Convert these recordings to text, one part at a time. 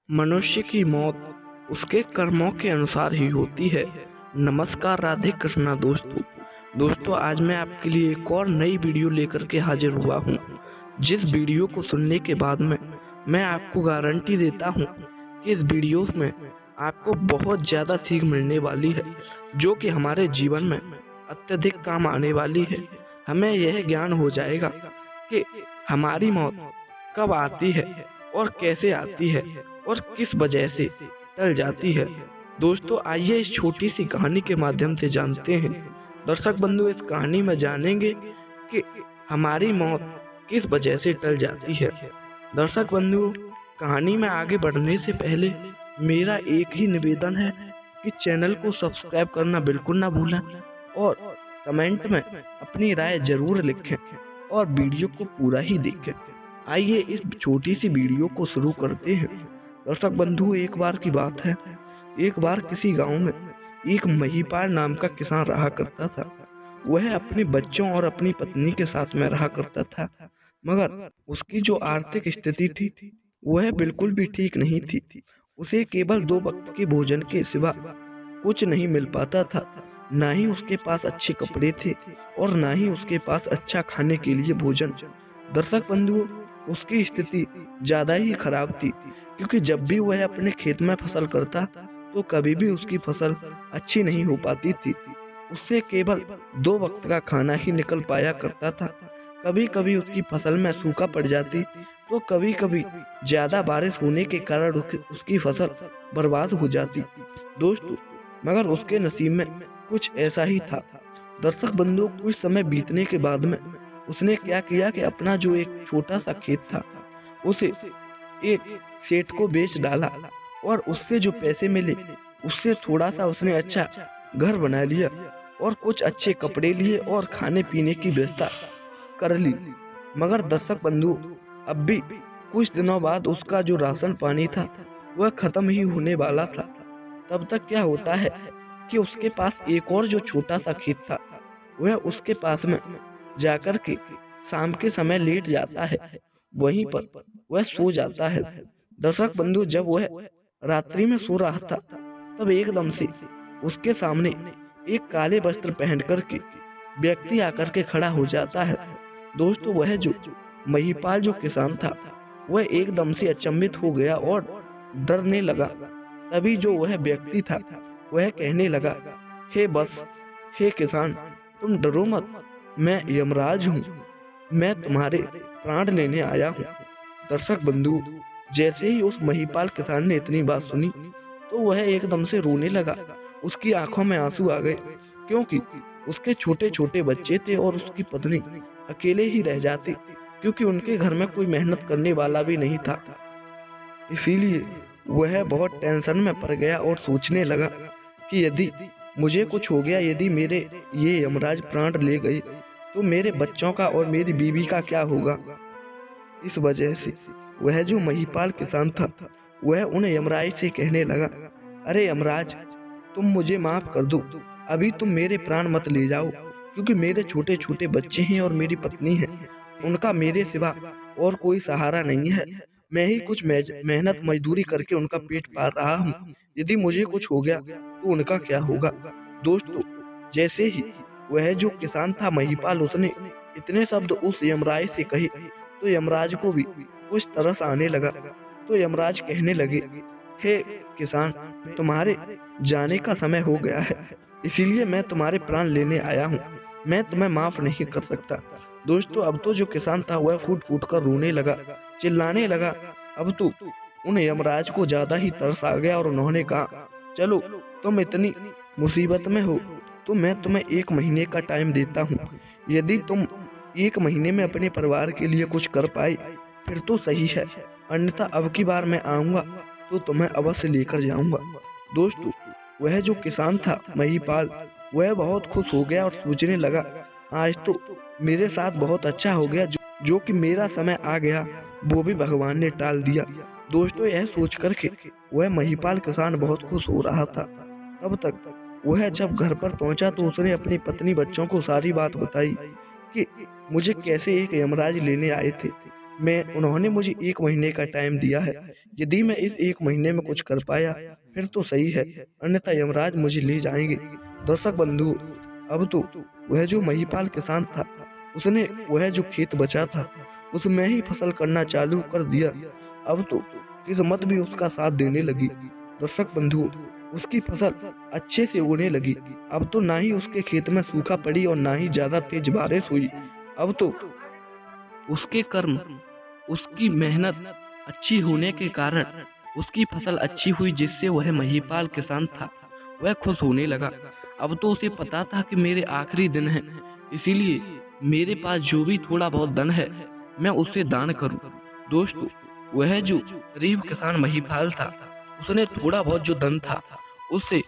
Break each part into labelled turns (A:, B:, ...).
A: मनुष्य की मौत उसके कर्मों के अनुसार ही होती है। नमस्कार राधे कृष्णा दोस्तों आज मैं आपके लिए एक और नई वीडियो लेकर के हाजिर हुआ हूँ। जिस वीडियो को सुनने के बाद में मैं आपको गारंटी देता हूँ कि इस वीडियो में आपको बहुत ज़्यादा सीख मिलने वाली है, जो कि हमारे जीवन में अत्यधिक काम आने वाली है। हमें यह ज्ञान हो जाएगा कि हमारी मौत कब आती है और कैसे आती है और किस वजह से टल जाती है। दोस्तों आइए इस छोटी सी कहानी के माध्यम से जानते हैं। दर्शक बंधु, इस कहानी में जानेंगे कि हमारी मौत किस वजह से टल जाती है। दर्शक बंधु, कहानी में आगे बढ़ने से पहले मेरा एक ही निवेदन है कि चैनल को सब्सक्राइब करना बिल्कुल ना भूलें और कमेंट में अपनी राय जरूर लिखें और वीडियो को पूरा ही देखें। आइए इस छोटी सी वीडियो को शुरू करते हैं। दर्शक बंधु, एक बार की बात है, एक बार किसी गांव में एक महिपाल नाम का किसान रहा करता था। वह अपने बच्चों और अपनी पत्नी के साथ में रहा करता था, मगर उसकी जो आर्थिक स्थिति थी वह बिल्कुल भी ठीक नहीं थी। उसे केवल 2 वक्त के भोजन के सिवा कुछ नहीं मिल पाता था। ना ही उसके पास अच्छे कपड़े थे और ना ही उसके पास अच्छा खाने के लिए भोजन। दर्शक बंधु, उसकी स्थिति ज्यादा ही खराब थी, क्योंकि जब भी वह अपने खेत में फसल करता तो कभी भी उसकी फसल अच्छी नहीं हो पाती थी। उससे केवल 2 वक्त का खाना ही निकल पाया करता था। कभी कभी उसकी फसल में सूखा पड़ जाती तो कभी कभी ज्यादा बारिश होने के कारण उसकी फसल बर्बाद हो जाती। दोस्तों, मगर उसके नसीब में कुछ ऐसा ही था। दर्शक बंधु, कुछ समय बीतने के बाद में उसने क्या किया कि अपना जो एक छोटा सा खेत था उसे एक सेठ को बेच डाला और उससे जो पैसे मिले उससे थोड़ा सा उसने अच्छा घर बना लिया और कुछ अच्छे कपड़े लिए और खाने पीने की व्यवस्था कर ली। मगर दर्शक बंधु, अब भी कुछ दिनों बाद उसका जो राशन पानी था वह खत्म ही होने वाला था। तब तक क्या होता है कि उसके पास एक और जो छोटा सा खेत था वह उसके पास में जाकर के शाम के समय लेट जाता है। वहीं पर वह सो जाता है। दर्शक बंधु, जब वह रात्रि में सो रहा था तब एकदम से उसके सामने एक काले वस्त्र पहन करके व्यक्ति आकर के खड़ा हो जाता है। दोस्तों, वह जो महिपाल जो किसान था वह एकदम से अचंभित हो गया और डरने लगा। तभी जो वह व्यक्ति था वह कहने लगा, हे किसान, तुम डरो मत, मैं यमराज हूँ, मैं तुम्हारे प्राण लेने आया हूँ। दर्शक बंधु, जैसे ही उस महिपाल किसान ने इतनी बात सुनी तो वह एकदम से रोने लगा। उसकी आंखों में आंसू आ गए, क्योंकि उसके छोटे छोटे बच्चे थे और उसकी पत्नी अकेले ही रह जाते, क्योंकि उनके घर में कोई मेहनत करने वाला भी नहीं था। इसीलिए वह बहुत टेंशन में पड़ गया और सोचने लगा कि यदि मुझे कुछ हो गया, यदि मेरे ये यमराज प्राण ले गए तो मेरे बच्चों का और मेरी बीवी का क्या होगा। इस वजह से वह जो महिपाल किसान था वह उन यमराज से कहने लगा, अरे यमराज, तुम मुझे माफ कर दो, अभी तुम मेरे प्राण मत ले जाओ, क्योंकि मेरे छोटे छोटे बच्चे हैं और मेरी पत्नी है, उनका मेरे सिवा और कोई सहारा नहीं है। मैं ही कुछ मेहनत मजदूरी करके उनका पेट पाल रहा हूँ। यदि मुझे कुछ हो गया तो उनका क्या होगा। दोस्तों, जैसे ही वह जो किसान था महिपाल, उसने इतने शब्द उस यमराज से कहे तो यमराज को भी कुछ तरस आने लगा। तो यमराज कहने लगे, हे किसान, तुम्हारे जाने का समय हो गया है, इसीलिए मैं तुम्हारे प्राण लेने आया हूँ, मैं तुम्हें माफ नहीं कर सकता। दोस्तों, अब तो जो किसान था वह फूट फूट कर रोने लगा, चिल्लाने लगा। अब तो उन यमराज को ज्यादा ही तरस आ गया और उन्होंने कहा, चलो, तुम इतनी मुसीबत में हो तो मैं तुम्हें 1 महीने का टाइम देता हूँ। यदि तुम 1 महीने में अपने परिवार के लिए कुछ कर पाए फिर तो सही है, अन्यथा अब की बार मैं आऊंगा तो तुम्हें अवश्य लेकर जाऊंगा। दोस्तों, वह जो किसान था महिपाल, वह बहुत खुश हो गया और सोचने लगा, आज तो मेरे साथ बहुत अच्छा हो गया, जो कि मेरा समय आ गया वो भी भगवान ने टाल दिया। दोस्तों, यह सोच करके वह महिपाल किसान बहुत खुश हो रहा था। तब तक वह जब घर पर पहुंचा तो उसने अपनी पत्नी बच्चों को सारी बात बताई कि मुझे कैसे एक यमराज लेने आए थे उन्होंने मुझे 1 महीने का टाइम दिया है। यदि मैं इस 1 महीने में कुछ कर पाया फिर तो सही है, अन्यथा यमराज मुझे ले जाएंगे। दर्शक बंधु, अब तो वह जो महिपाल किसान था, उसने वह जो खेत बचा था उसमें ही फसल करना चालू कर दिया। अब तो किस्मत भी उसका साथ देने लगी। दर्शक बंधु, उसकी फसल अच्छे से उगने लगी। अब तो ना ही उसके खेत में सूखा पड़ी और ना ही ज्यादा तेज बारिश हुई। अब तो उसके कर्म, उसकी मेहनत अच्छी होने के कारण उसकी फसल अच्छी हुई, जिससे वह महिपाल किसान था वह खुश होने लगा। अब तो उसे पता था कि मेरे आखिरी दिन है, इसीलिए मेरे पास जो भी थोड़ा बहुत धन है मैं उससे दान करूं। दोस्तों, वह जो गरीब किसान महिपाल था, उसने थोड़ा बहुत जो धन था उससे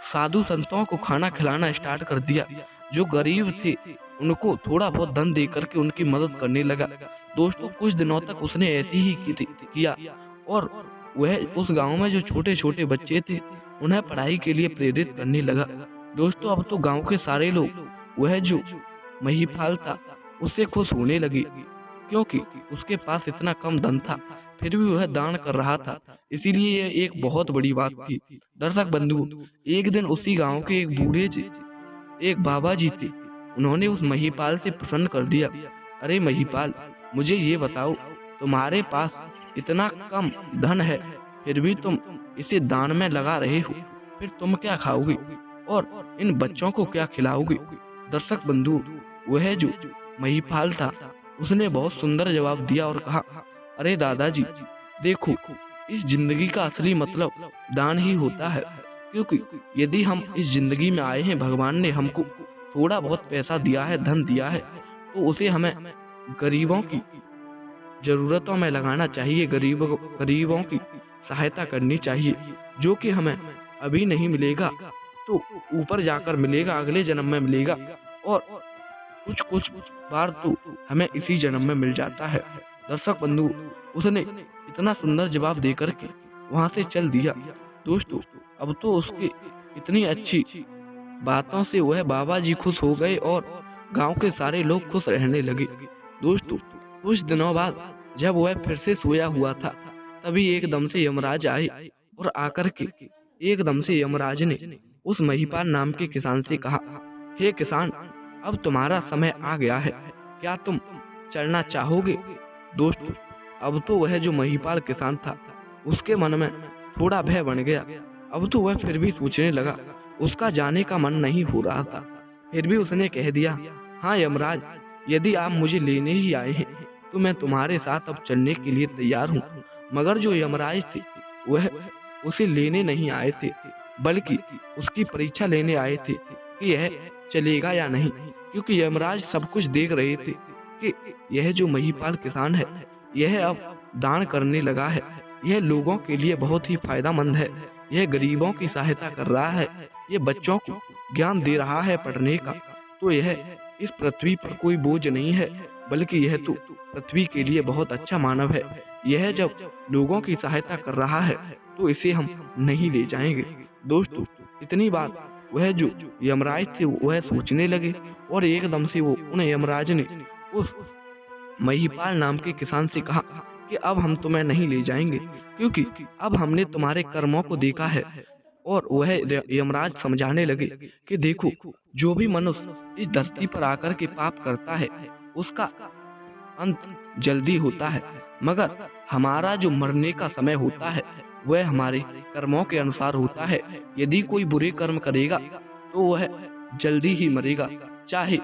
A: साधु संतों को खाना खिलाना स्टार्ट कर दिया। जो गरीब थे उनको थोड़ा बहुत धन दे करके उनकी मदद करने लगा। दोस्तों, कुछ दिनों तक उसने ऐसे ही किया और वह उस गांव में जो छोटे छोटे बच्चे थे उन्हें पढ़ाई के लिए प्रेरित करने लगा। दोस्तों, अब तो गांव के सारे लोग वह जो महिपाल था उससे खुश होने लगे, क्योंकि उसके पास इतना कम धन था फिर भी वह दान कर रहा था। इसीलिए यह एक बहुत बड़ी बात थी। दर्शक बंधु, एक दिन उसी गांव के एक बूढ़े जी, एक बाबा जी थे, उन्होंने उस महिपाल से प्रश्न कर दिया, अरे महिपाल, मुझे ये बताओ, तुम्हारे पास इतना कम धन है फिर भी तुम इसे दान में लगा रहे हो, फिर तुम क्या खाओगे और इन बच्चों को क्या खिलाओगे? दर्शक बंधु, वह जो महिपाल था उसने बहुत सुंदर जवाब दिया और कहा, अरे दादाजी, देखो, इस जिंदगी का असली मतलब दान ही होता है। क्योंकि यदि हम इस जिंदगी में आए हैं, भगवान ने हमको थोड़ा बहुत पैसा दिया है, धन दिया है, तो उसे हमें गरीबों की जरूरतों में लगाना चाहिए, गरीबों की सहायता करनी चाहिए। जो कि हमें अभी नहीं मिलेगा तो ऊपर जाकर मिलेगा, अगले जन्म में मिलेगा, और कुछ कुछ बार तो हमें इसी जन्म में मिल जाता है। दर्शक बंधु, उसने इतना सुंदर जवाब देकर के वहां से चल दिया। दोस्तों, अब तो उसके इतनी अच्छी बातों से वह बाबा जी खुश हो गए और गांव के सारे लोग खुश रहने लगे। दोस्तों, कुछ दिनों बाद जब वह फिर से सोया हुआ था, तभी एकदम से यमराज आए और आकर के एकदम से यमराज ने उस महिपाल नाम के किसान से कहा, हे किसान, अब तुम्हारा समय आ गया है, क्या तुम चलना चाहोगे? दोस्तों, अब तो वह जो महिपाल किसान था उसके मन में थोड़ा भय बन गया। अब तो वह फिर भी सोचने लगा, उसका जाने का मन नहीं हो रहा था। फिर भी उसने कह दिया, हाँ यमराज, यदि आप मुझे लेने ही आए हैं तो मैं तुम्हारे साथ अब चलने के लिए तैयार हूँ। मगर जो यमराज थे वह उसे लेने नहीं आए थे, बल्कि उसकी परीक्षा लेने आए थे कि यह चलेगा या नहीं। क्योंकि यमराज सब कुछ देख रहे थे कि यह जो महिपाल किसान है, यह अब दान करने लगा है, यह लोगों के लिए बहुत ही फायदेमंद है, यह गरीबों की सहायता कर रहा है, यह बच्चों को ज्ञान दे रहा है पढ़ने का, तो यह इस पृथ्वी पर कोई बोझ नहीं है, बल्कि यह तो पृथ्वी के लिए बहुत अच्छा मानव है। यह जब लोगों की सहायता कर रहा है तो इसे हम नहीं ले जाएंगे। दोस्तों, इतनी बात वह जो यमराज थे वह सोचने लगे और एकदम से वो उन यमराज ने उस महिपाल नाम के किसान से कहा कि अब हम तुम्हें नहीं ले जाएंगे, क्योंकि अब हमने तुम्हारे कर्मों को देखा है। और वह यमराज समझाने लगे कि देखो, जो भी मनुष्य इस धरती पर आकर के पाप करता है उसका अंत जल्दी होता है, मगर हमारा जो मरने का समय होता है वह हमारे कर्मों के अनुसार होता है। यदि कोई बुरे कर्म करेगा तो वह जल्दी ही मरेगा, चाहे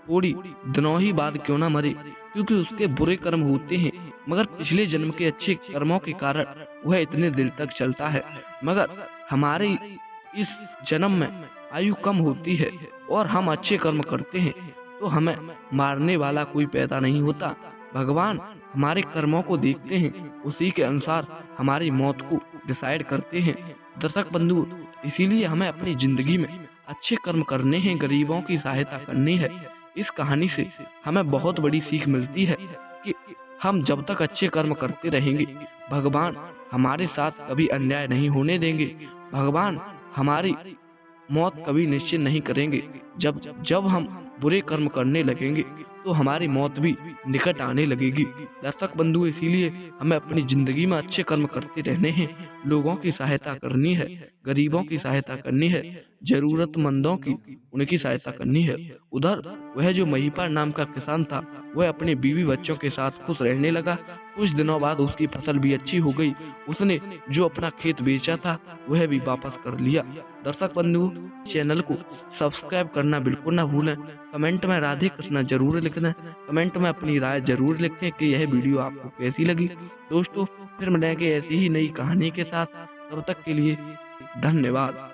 A: थोड़ी दिनों ही बाद क्यों ना मरे, क्योंकि उसके बुरे कर्म होते हैं, मगर पिछले जन्म के अच्छे कर्मों के कारण वह इतने दिल तक चलता है। मगर हमारे इस जन्म में आयु कम होती है और हम अच्छे कर्म करते हैं तो हमें मारने वाला कोई पैदा नहीं होता। भगवान हमारे कर्मों को देखते हैं, उसी के अनुसार हमारी मौत को डिसाइड करते हैं। दर्शक बंधु, इसीलिए हमें अपनी जिंदगी में अच्छे कर्म करने हैं, गरीबों की सहायता करनी है। इस कहानी से हमें बहुत बड़ी सीख मिलती है कि हम जब तक अच्छे कर्म करते रहेंगे, भगवान हमारे साथ कभी अन्याय नहीं होने देंगे। भगवान हमारी मौत कभी निश्चित नहीं करेंगे। जब जब हम बुरे कर्म करने लगेंगे तो हमारी मौत भी निकट आने लगेगी। दर्शक बंधु, इसीलिए हमें अपनी जिंदगी में अच्छे कर्म करते रहने हैं, लोगों की सहायता करनी है, गरीबों की सहायता करनी है, जरूरतमंदों की उनकी सहायता करनी है। उधर वह जो महिपाल नाम का किसान था, वह अपने बीवी बच्चों के साथ खुश रहने लगा। कुछ दिनों बाद उसकी फसल भी अच्छी हो गई। उसने जो अपना खेत बेचा था, वह भी वापस कर लिया। दर्शक बंधु, चैनल को सब्सक्राइब करना बिल्कुल ना भूलें। कमेंट में राधे कृष्णा जरूर लिख दें। कमेंट में अपनी राय जरूर लिखें कि यह वीडियो आपको कैसी लगी। दोस्तों, फिर मिलेंगे ऐसी ही नई कहानी के साथ। तब तक के लिए धन्यवाद।